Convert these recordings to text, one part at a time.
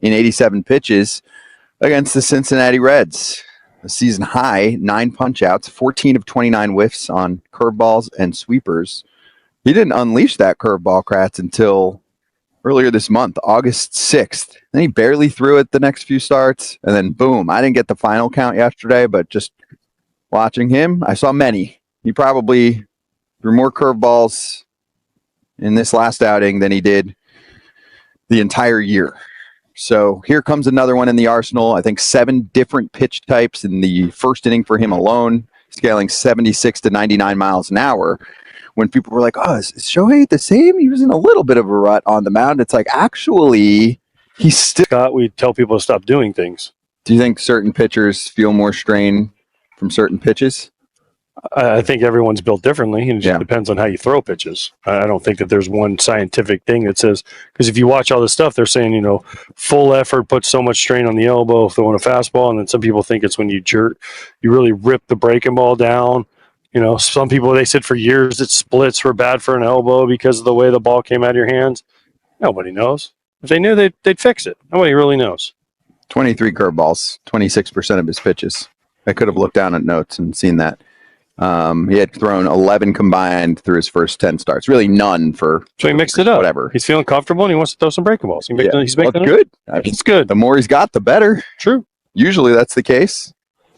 in 87 pitches against the Cincinnati Reds. A season high, 9 punch-outs, 14 of 29 whiffs on curveballs and sweepers. He didn't unleash that curveball, Kratz, until earlier this month, August 6th. Then he barely threw it the next few starts, and then boom. I didn't get the final count yesterday, but just watching him, I saw many. He probably threw more curveballs in this last outing than he did the entire year. So here comes another one in the arsenal. I think 7 different pitch types in the first inning for him alone, scaling 76 to 99 miles an hour. When people were like, oh, is Shohei the same? He was in a little bit of a rut on the mound. It's like, actually, he's still... Scott, we tell people to stop doing things. Do you think certain pitchers feel more strain from certain pitches? I think everyone's built differently. It just depends on how you throw pitches. I don't think that there's one scientific thing that says, because if you watch all this stuff, they're saying, full effort puts so much strain on the elbow throwing a fastball. And then some people think it's when you jerk, you really rip the breaking ball down. Some people, they said for years that splits were bad for an elbow because of the way the ball came out of your hands. Nobody knows. If they knew, they'd fix it. Nobody really knows. 23 curveballs, 26% of his pitches. I could have looked down at notes and seen that. He had thrown 11 combined through his first 10 starts. Really none for... So he mixed it up. Whatever. He's feeling comfortable and he wants to throw some breaking balls. He's making it good. It's good. The more he's got, the better. True. Usually that's the case.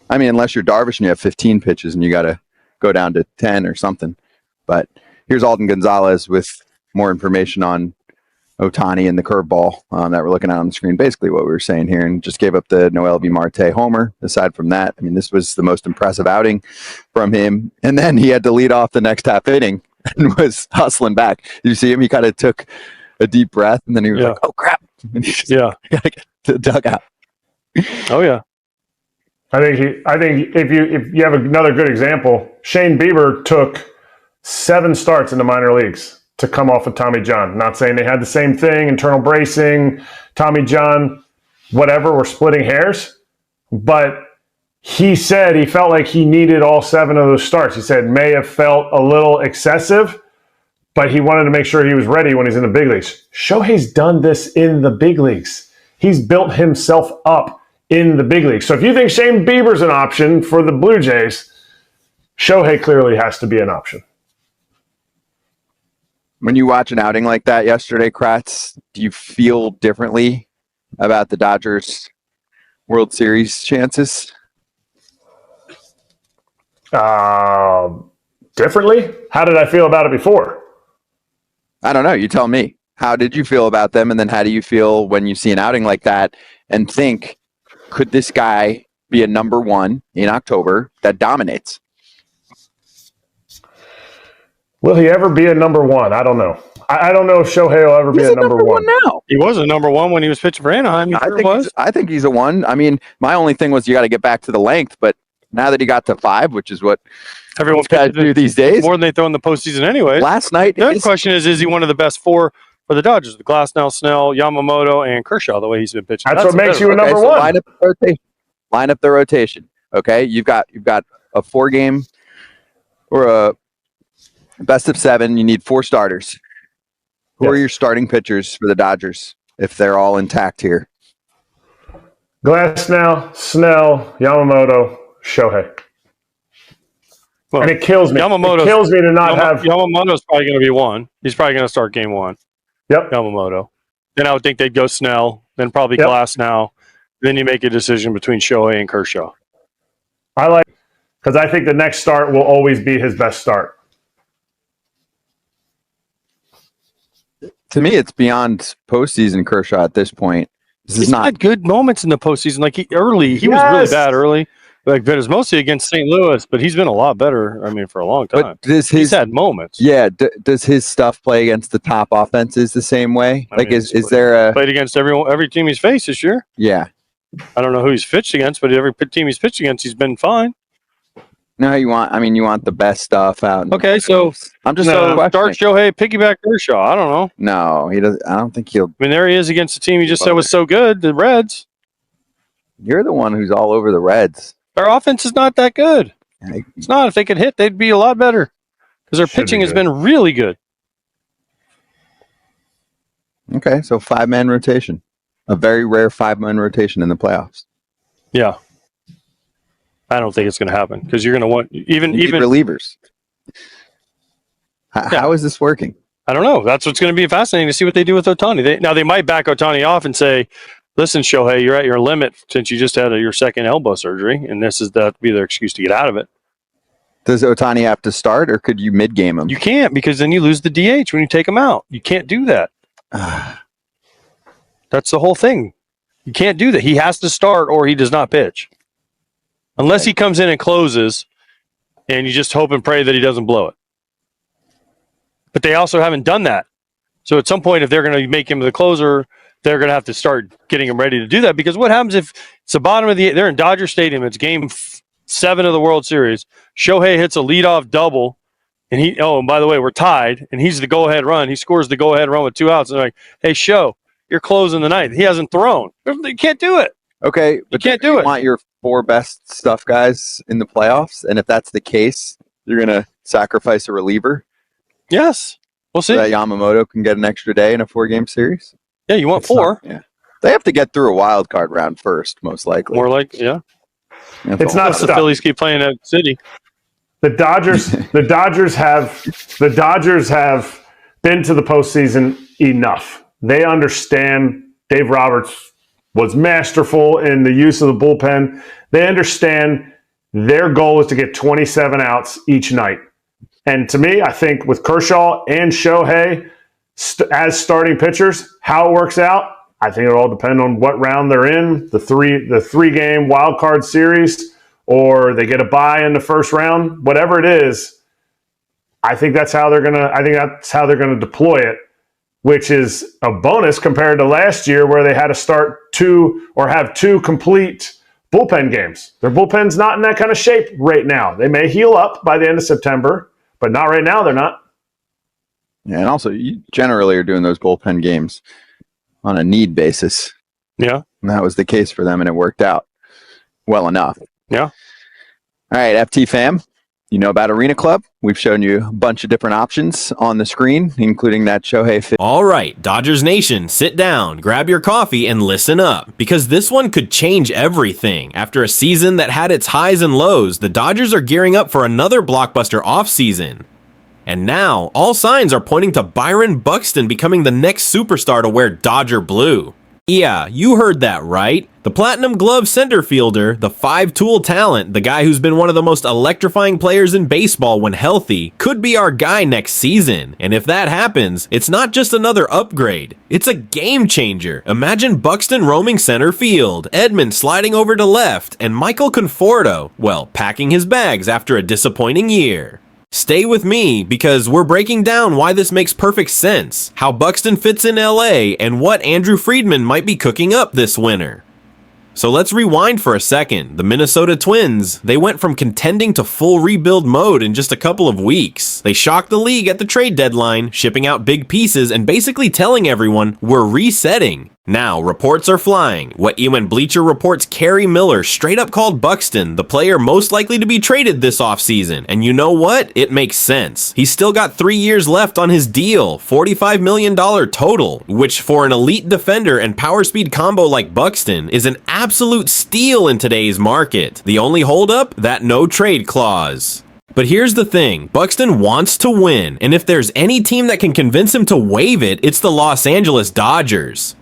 I mean, unless you're Darvish and you have 15 pitches and you got to go down to 10 or something. But here's Alden Gonzalez with more information on Ohtani and the curveball that we're looking at on the screen. Basically what we were saying here, and just gave up the Noel V. Marte homer. Aside from that, I mean, this was the most impressive outing from him. And then he had to lead off the next half inning and was hustling back. Did you see him? He kind of took a deep breath and then he was like, oh, crap. And he just got to get to the dugout. Oh, yeah. I think if you have another good example, Shane Bieber took 7 starts in the minor leagues to come off of Tommy John. Not saying they had the same thing, internal bracing, Tommy John, whatever, we're splitting hairs. But he said he felt like he needed all 7 of those starts. He said may have felt a little excessive, but he wanted to make sure he was ready when he's in the big leagues. Shohei's done this in the big leagues. He's built himself up in the big leagues. So if you think Shane Bieber's an option for the Blue Jays, Shohei clearly has to be an option. When you watch an outing like that yesterday, Kratz, do you feel differently about the Dodgers' World Series chances? Differently? How did I feel about it before? I don't know. You tell me. How did you feel about them? And then how do you feel when you see an outing like that and think, could this guy be a number 1 in October that dominates? Will he ever be a number 1? I don't know. I don't know if Shohei will ever be a number 1 now. He was a number 1 when he was pitching for Anaheim. I think he's a 1. I mean, my only thing was you got to get back to the length, but now that he got to 5, which is what everyone's got to do these days, more than they throw in the postseason anyway. Last night, the other question is he one of the best 4 for the Dodgers? The Glasnow, Snell, Yamamoto, and Kershaw. The way he's been pitching. That's what makes you a number 1. Line up the rotation. Okay, you've got a 4-game or a best of 7. You need 4 starters. Who are your starting pitchers for the Dodgers if they're all intact here? Glasnow, Snell, Yamamoto, Shohei. Well, and it kills me. It kills me to not have... Yamamoto's probably going to be 1. He's probably going to start game 1. Yep. Yamamoto. Then I would think they'd go Snell, then probably Glasnow. Then you make a decision between Shohei and Kershaw. Because I think the next start will always be his best start. To me, it's beyond postseason Kershaw at this point. He's not had good moments in the postseason. Like he was really bad early. But it was mostly against St. Louis, but he's been a lot better. I mean, for a long time. But he's had moments. Yeah. Does his stuff play against the top offenses the same way? Is there a played against every team he's faced this year? Yeah. I don't know who he's pitched against, but every team he's pitched against, he's been fine. No, you want the best stuff out. Okay, so I'm just start Shohei, piggyback Kershaw. I don't know. No, he doesn't. I don't think he'll. I mean, there he is against the team you just said was so good, the Reds. You're the one who's all over the Reds. Their offense is not that good. It's not. If they could hit, they'd be a lot better because their pitching has been really good. Okay, so 5-man rotation. A very rare 5-man rotation in the playoffs. Yeah. I don't think it's going to happen because you're going to want even relievers. How is this working? I don't know. That's what's going to be fascinating to see what they do with Ohtani. They might back Ohtani off and say, listen, Shohei, you're at your limit since you just had your second elbow surgery, and this is that be their excuse to get out of it. Does Ohtani have to start, or could you mid-game him? You can't, because then you lose the DH when you take him out. You can't do that. That's the whole thing. You can't do that. He has to start or he does not pitch. Unless he comes in and closes, and you just hope and pray that he doesn't blow it. But they also haven't done that. So at some point, if they're going to make him the closer, they're going to have to start getting him ready to do that. Because what happens if it's the bottom of they're in Dodger Stadium, it's game 7 of the World Series. Shohei hits a leadoff double, and and by the way, we're tied, and he's the go-ahead run. He scores the go-ahead run with 2 outs. And they're like, hey, you're closing the ninth. He hasn't thrown. You can't do it. Okay, but you can't do it. You want your 4 best stuff guys in the playoffs, and if that's the case, you're going to sacrifice a reliever? Yes. We'll see. So that Yamamoto can get an extra day in a 4-game series? Yeah, you want 4. Yeah. They have to get through a wild card round first, most likely. More like, yeah. It's not the Phillies keep playing at City. The Dodgers have been to the postseason enough. They understand Dave Roberts was masterful in the use of the bullpen. They understand their goal is to get 27 outs each night. And to me, I think with Kershaw and Shohei as starting pitchers, how it works out, I think it'll all depend on what round they're in, the 3-game wild card series, or they get a bye in the first round, whatever it is. I think that's how they're gonna deploy it, which is a bonus compared to last year where they had to start 2 or have 2 complete bullpen games. Their bullpen's not in that kind of shape right now. They may heal up by the end of September, but not right now. They're not. Yeah, and also you generally are doing those bullpen games on a need basis. Yeah. And that was the case for them, and it worked out well enough. Yeah. All right, FT fam, you know about Arena Club. We've shown you a bunch of different options on the screen, including that Shohei fit. All right, Dodgers Nation, sit down, grab your coffee, and listen up, because this one could change everything. After a season that had its highs and lows, the Dodgers are gearing up for another blockbuster offseason. And now, all signs are pointing to Byron Buxton becoming the next superstar to wear Dodger blue. Yeah, you heard that right. The Platinum Glove center fielder, the 5-tool talent, the guy who's been one of the most electrifying players in baseball when healthy, could be our guy next season. And if that happens, it's not just another upgrade. It's a game changer. Imagine Buxton roaming center field, Edman sliding over to left, and Michael Conforto, well, packing his bags after a disappointing year. Stay with me, because we're breaking down why this makes perfect sense, how Buxton fits in LA, and what Andrew Friedman might be cooking up this winter. So let's rewind for a second. The Minnesota Twins, they went from contending to full rebuild mode in just a couple of weeks. They shocked the league at the trade deadline, shipping out big pieces and basically telling everyone we're resetting. Now, reports are flying. What UN Bleacher Report's Kerry Miller straight up called Buxton the player most likely to be traded this offseason. And you know what? It makes sense. He's still got 3 years left on his deal, $45 million total, which for an elite defender and power speed combo like Buxton is an absolute steal in today's market. The only holdup? That no trade clause. But here's the thing, Buxton wants to win, and if there's any team that can convince him to waive it, it's the Los Angeles Dodgers.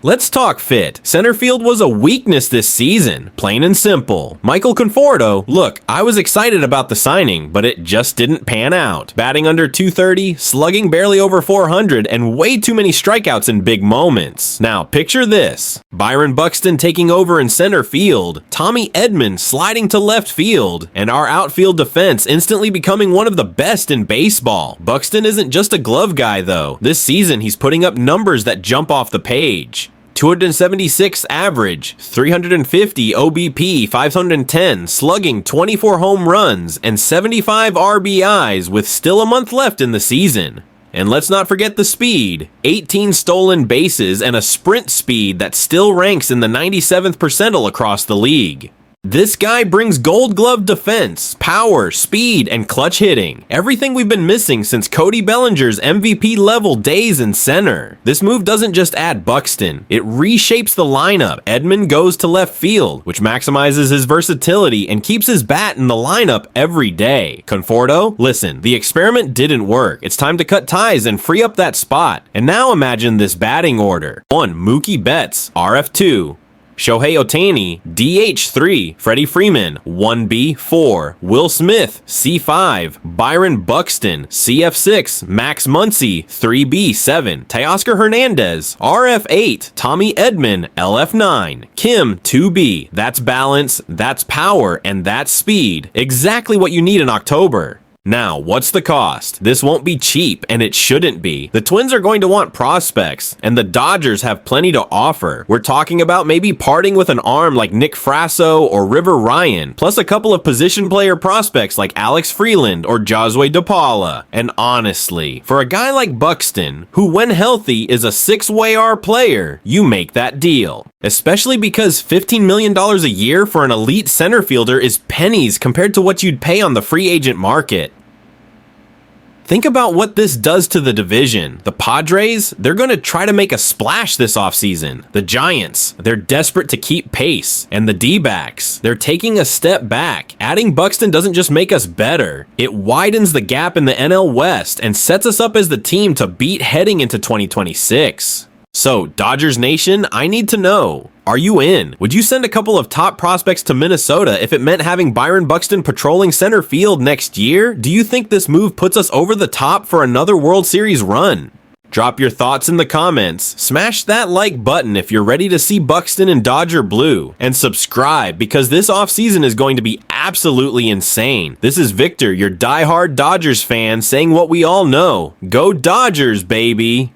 Let's talk fit. Center field was a weakness this season, plain and simple. Michael Conforto, look, I was excited about the signing, but it just didn't pan out. Batting under 230, slugging barely over 400, and way too many strikeouts in big moments. Now, picture this. Byron Buxton taking over in center field, Tommy Edman sliding to left field, and our outfield defense instantly becoming one of the best in baseball. Buxton isn't just a glove guy, though. This season, he's putting up numbers that jump off the page. 276 average, 350 OBP, 510, slugging 24 home runs, and 75 RBIs with still a month left in the season. And let's not forget the speed, 18 stolen bases and a sprint speed that still ranks in the 97th percentile across the league. This guy brings gold glove defense, power, speed, and clutch hitting. Everything we've been missing since Cody Bellinger's MVP level days in center. This move doesn't just add Buxton, it reshapes the lineup. Edman goes to left field, which maximizes his versatility and keeps his bat in the lineup every day. Conforto, listen, the experiment didn't work. It's time to cut ties and free up that spot. And now imagine this batting order. 1. Mookie Betts, RF2. Shohei Ohtani, DH3, Freddie Freeman, 1B, 4, Will Smith, C5, Byron Buxton, CF6, Max Muncy, 3B, 7, Teoscar Hernandez, RF8, Tommy Edman, LF9, Kim, 2B. That's balance, that's power, and that's speed. Exactly what you need in October. Now, what's the cost? This won't be cheap, and it shouldn't be. The Twins are going to want prospects, and the Dodgers have plenty to offer. We're talking about maybe parting with an arm like Nick Frasso or River Ryan, plus a couple of position player prospects like Alex Freeland or Josue DePaula. And honestly, for a guy like Buxton, who when healthy is a 6-WAR player, you make that deal. Especially because $15 million a year for an elite center fielder is pennies compared to what you'd pay on the free agent market. Think about what this does to the division. The Padres, they're going to try to make a splash this offseason. The Giants, they're desperate to keep pace. And the D-backs, they're taking a step back. Adding Buxton doesn't just make us better. It widens the gap in the NL West and sets us up as the team to beat heading into 2026. So, Dodgers Nation, I need to know, are you in? Would you send a couple of top prospects to Minnesota if it meant having Byron Buxton patrolling center field next year? Do you think this move puts us over the top for another World Series run? Drop your thoughts in the comments, smash that like button if you're ready to see Buxton in Dodger blue, and subscribe because this offseason is going to be absolutely insane. This is Victor, your diehard Dodgers fan, saying what we all know. Go Dodgers, baby!